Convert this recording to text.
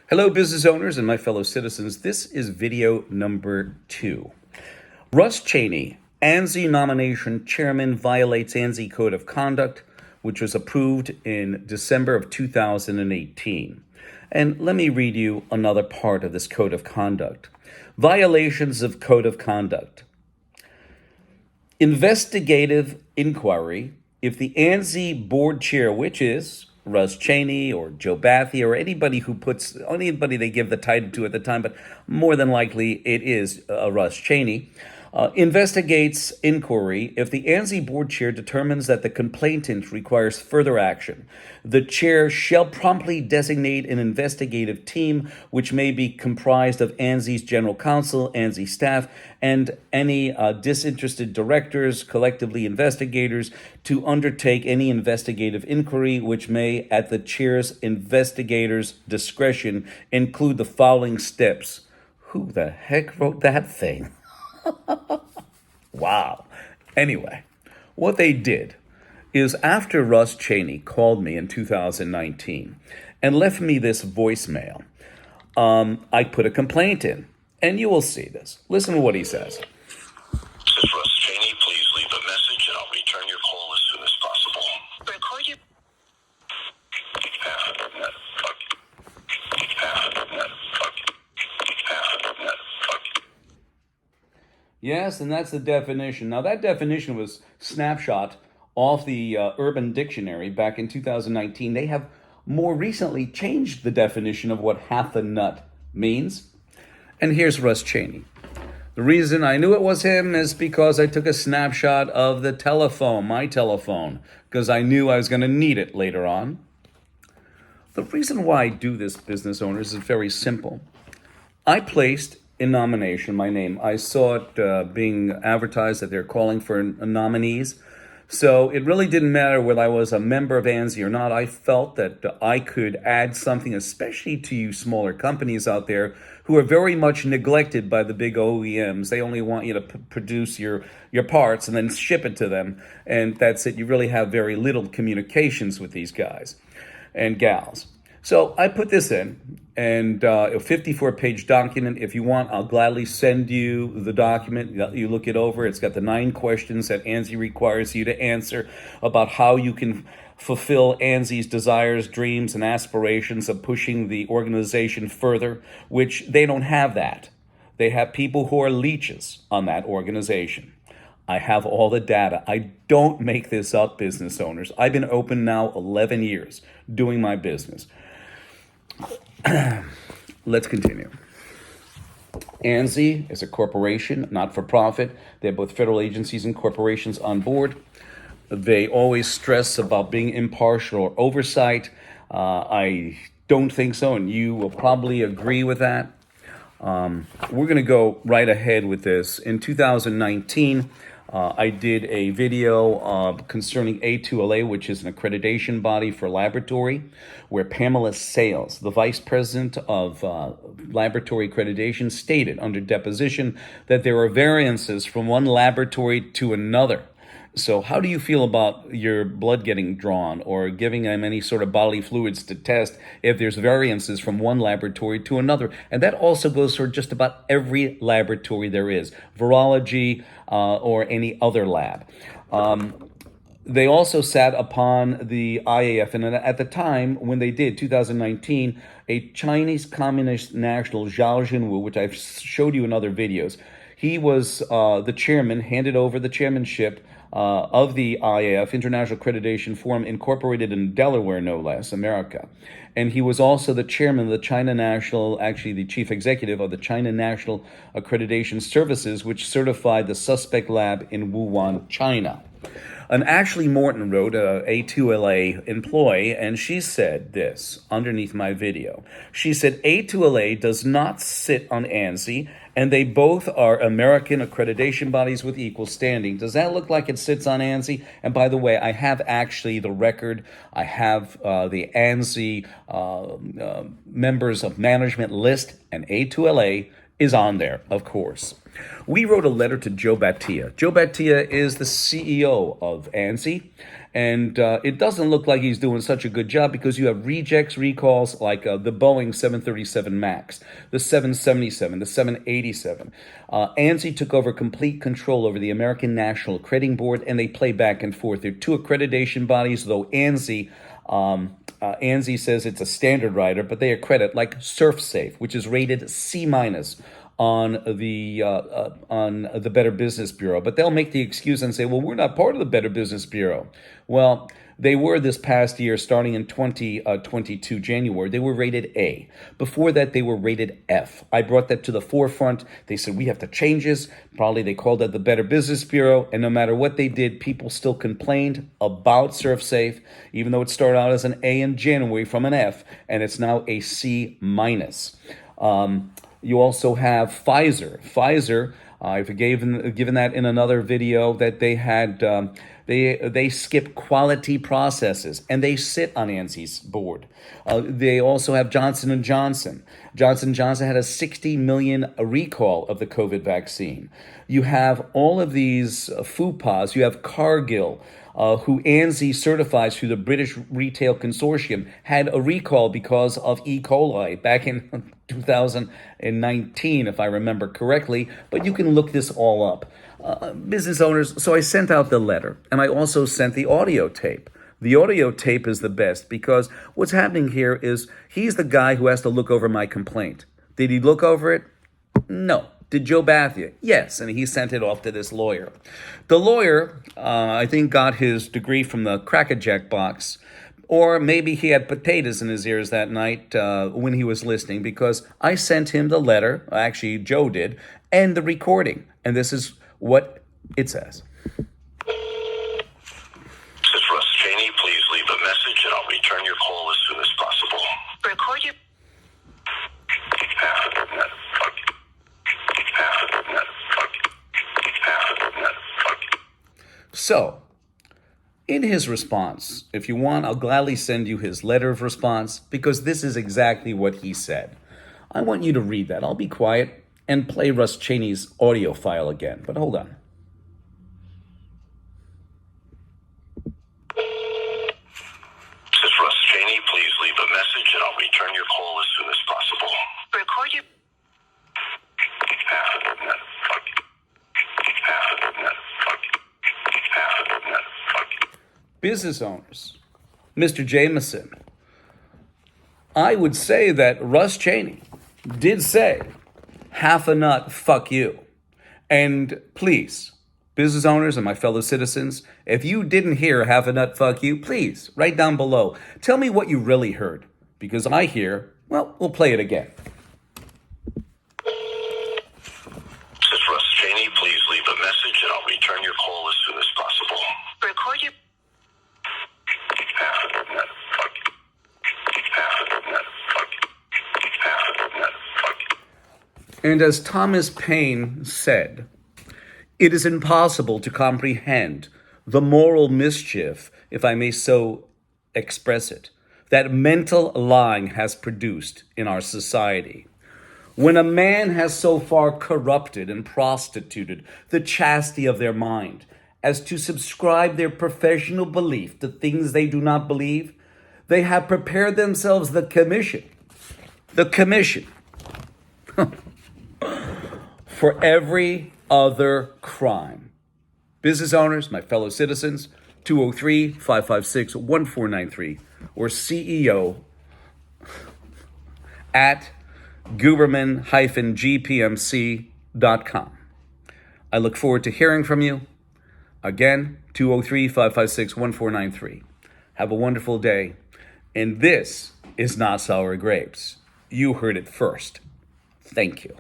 Hello, business owners and my fellow citizens. This is video number 2. Russ Chaney, ANSI nomination chairman, violates ANSI code of conduct, which was approved in December of 2018. And let me read you another part of this code of conduct. Violations of code of conduct. Investigative inquiry. If the ANSI board chair, which is Russ Chaney or Joe Bathy or anybody they give the title to at the time, but more than likely it is Russ Chaney, investigates inquiry if the ANSI board chair determines that the complainant requires further action. The chair shall promptly designate an investigative team, which may be comprised of ANSI's general counsel, ANSI staff, and any disinterested directors, collectively investigators, to undertake any investigative inquiry, which may, at the chair's investigator's discretion, include the following steps. Who the heck wrote that thing? Wow. Anyway, what they did is after Russ Chaney called me in 2019 and left me this voicemail, I put a complaint in, and you will see this. Listen to what he says. This is Russ Chaney. Please leave a message and I'll return your call as soon as possible. Record your... Yes, and that's the definition. Now, that definition was snapshot off the Urban Dictionary back in 2019. They have more recently changed the definition of what half a nut means. And here's Russ Chaney. The reason I knew it was him is because I took a snapshot of the telephone, my telephone, because I knew I was going to need it later on. The reason why I do this, business owners, is very simple. I placed in nomination my name. I saw it being advertised that they're calling for nominees. So it really didn't matter whether I was a member of ANSI or not. I felt that I could add something, especially to you smaller companies out there who are very much neglected by the big OEMs. They only want you to produce your parts and then ship it to them. And that's it. You really have very little communications with these guys and gals. So I put this in, and a 54-page document. If you want, I'll gladly send you the document. You look it over. It's got the 9 questions that ANSI requires you to answer about how you can fulfill ANSI's desires, dreams, and aspirations of pushing the organization further, which they don't have that. They have people who are leeches on that organization. I have all the data. I don't make this up, business owners. I've been open now 11 years doing my business. Let's continue. ANSI is a corporation, not for profit. They have both federal agencies and corporations on board. They always stress about being impartial or oversight. I don't think so, and you will probably agree with that. We're going to go right ahead with this. In 2019, I did a video concerning A2LA, which is an accreditation body for laboratory, where Pamela Sales, the vice president of laboratory accreditation, stated under deposition that there are variances from one laboratory to another. So how do you feel about your blood getting drawn or giving them any sort of bodily fluids to test if there's variances from one laboratory to another? And that also goes for just about every laboratory there is, virology or any other lab. They also sat upon the IAF, and at the time when they did, 2019, a Chinese Communist national, Zhao Jinwu, which I've showed you in other videos, he was the chairman, handed over the chairmanship of the IAF, International Accreditation Forum, incorporated in Delaware, no less, America. And he was also the chairman of the China National, actually the chief executive of the China National Accreditation Services, which certified the suspect lab in Wuhan, China. And Ashley Morton wrote, a A2LA employee, and she said this underneath my video. She said, A2LA does not sit on ANSI, and they both are American accreditation bodies with equal standing. Does that look like it sits on ANSI? And by the way, I have actually the record. I have the ANSI members of management list, and A2LA is on there, of course. We wrote a letter to Joe Batty. Joe Batty is the CEO of ANSI, And it doesn't look like he's doing such a good job because you have rejects, recalls like the Boeing 737 MAX, the 777, the 787. ANSI took over complete control over the American National Accrediting Board, and they play back and forth. There are two accreditation bodies, though ANSI says it's a standard rider, but they accredit like SurfSafe, which is rated C- on the Better Business Bureau. But they'll make the excuse and say, well, we're not part of the Better Business Bureau. Well, they were this past year, starting in 2022 January, they were rated A. Before that, they were rated F. I brought that to the forefront. They said, we have to change this. Probably they called it the Better Business Bureau. And no matter what they did, people still complained about SurfSafe, even though it started out as an A in January from an F, and it's now a C-. You also have Pfizer. Pfizer, I've given that in another video, that they had they skip quality processes and they sit on ANSI's board. They also have Johnson & Johnson. Johnson & Johnson had a 60 million recall of the COVID vaccine. You have all of these FUPAs. You have Cargill, who ANSI certifies through the British Retail Consortium, had a recall because of E. coli back in 2019, if I remember correctly. But you can look this all up. Business owners, so I sent out the letter, and I also sent the audio tape. The audio tape is the best because what's happening here is he's the guy who has to look over my complaint. Did he look over it? No. Did Joe Bathia? Yes, and he sent it off to this lawyer. The lawyer, I think, got his degree from the Crack-a-Jack box, or maybe he had potatoes in his ears that night when he was listening, because I sent him the letter, actually Joe did, and the recording, and this is what it says. This is Russ Chaney. Please leave a message and I'll return your call as soon as possible. Record your... So, in his response, if you want, I'll gladly send you his letter of response, because this is exactly what he said. I want you to read that. I'll be quiet and play Russ Chaney's audio file again, but hold on. This is Russ Chaney. Please leave a message and I'll return your call as soon as possible. Record your... Business owners, Mr. Jameson, I would say that Russ Chaney did say, half a nut, fuck you. And please, business owners and my fellow citizens, if you didn't hear half a nut, fuck you, please, write down below. Tell me what you really heard, because I hear, well, we'll play it again. This is Russ Chaney. Please leave a message and I'll return your call as soon as possible. Record your... And as Thomas Paine said, it is impossible to comprehend the moral mischief, if I may so express it, that mental lying has produced in our society. When a man has so far corrupted and prostituted the chastity of their mind as to subscribe their professional belief to things they do not believe, they have prepared themselves the commission for every other crime. Business owners, my fellow citizens, 203-556-1493, or CEO at Guberman-GPMC.com. I look forward to hearing from you. Again, 203-556-1493. Have a wonderful day. And this is Not Sour Grapes. You heard it first. Thank you.